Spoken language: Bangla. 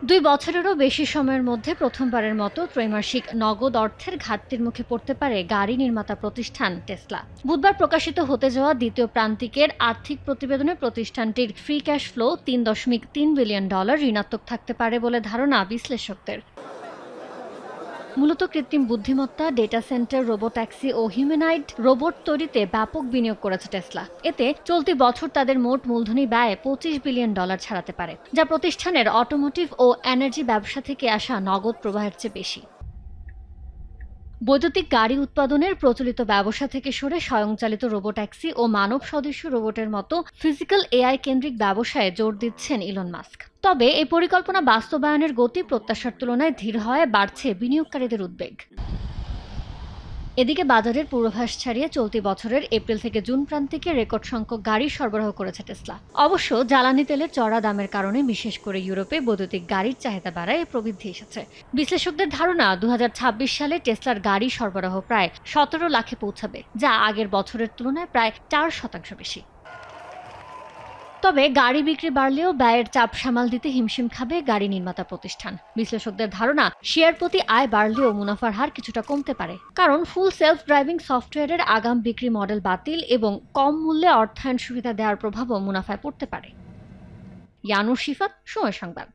2 বছরেরও বেশি সময়ের মধ্যে প্রথমবারের মতো ত্রৈমাসিক নগদ অর্থের ঘাটতির মুখে পড়তে পারে গাড়ি নির্মাতা প্রতিষ্ঠান টেসলা। বুধবার প্রকাশিত হতে যাওয়া দ্বিতীয় প্রান্তিকের আর্থিক প্রতিবেদনে প্রতিষ্ঠানটির ফ্রি ক্যাশ ফ্লো $3.3 বিলিয়ন ঋণাত্মক থাকতে পারে বলে ধারণা বিশ্লেষকদের। মূলত কৃত্রিম বুদ্ধিমত্তা, ডেটা সেন্টার, রোবোট্যাক্সি ও হিউম্যানয়েড রোবট তৈরিতে ব্যাপক বিনিয়োগ করেছে টেসলা। এতে চলতি বছর তাদের মোট মূলধনী ব্যয় $25 বিলিয়ন ছাড়াতে পারে, যা প্রতিষ্ঠানের অটোমোটিভ ও এনার্জি ব্যবসা থেকে আসা নগদ প্রবাহের চেয়ে বেশি। বৈদ্যুতিক গাড়ি উৎপাদনের প্রচলিত ব্যবসা থেকে সরে স্বয়ংচালিত রোবোট্যাক্সি ও মানব সদস্য রোবটের মতো ফিজিক্যাল এআই কেন্দ্রিক ব্যবসায় জোর দিচ্ছেন ইলন মাস্ক। তবে এই পরিকল্পনা বাস্তবায়নের গতি প্রত্যাশার তুলনায় ধীর হওয়ায় বাড়ছে বিনিয়োগকারীদের উদ্বেগ। এদিকে বাজারের পূর্বাভাস ছাড়িয়ে চলতি বছরের এপ্রিল থেকে জুন প্রান্তিকে রেকর্ড সংখ্যক গাড়ি সরবরাহ করেছে টেসলা। অবশ্য জ্বালানি তেলের চড়া দামের কারণে বিশেষ করে ইউরোপে বৈদ্যুতিক গাড়ির চাহিদা বাড়ায় প্রবৃদ্ধি এসেছে। বিশ্লেষকদের ধারণা 2026 সালে টেসলার গাড়ি সরবরাহ প্রায় 17 লাখে পৌঁছাবে, যা আগের বছরের তুলনায় প্রায় 4% বেশি। তবে গাড়ি বিক্রি বাড়লেও ব্যয়ের চাপ সামাল দিতে হিমশিম খাবে গাড়ি নির্মাতা প্রতিষ্ঠান। বিশ্লেষকদের ধারণা, শেয়ার প্রতি আয় বাড়লেও মুনাফার হার কিছুটা কমতে পারে, কারণ ফুল সেলফ ড্রাইভিং সফটওয়্যারের আগাম বিক্রি মডেল বাতিল এবং কম মূল্যে অর্থায়ন সুবিধা দেওয়ার প্রভাবও মুনাফায় পড়তে পারে। ইয়ানুর শিফাত, সময় সংবাদ।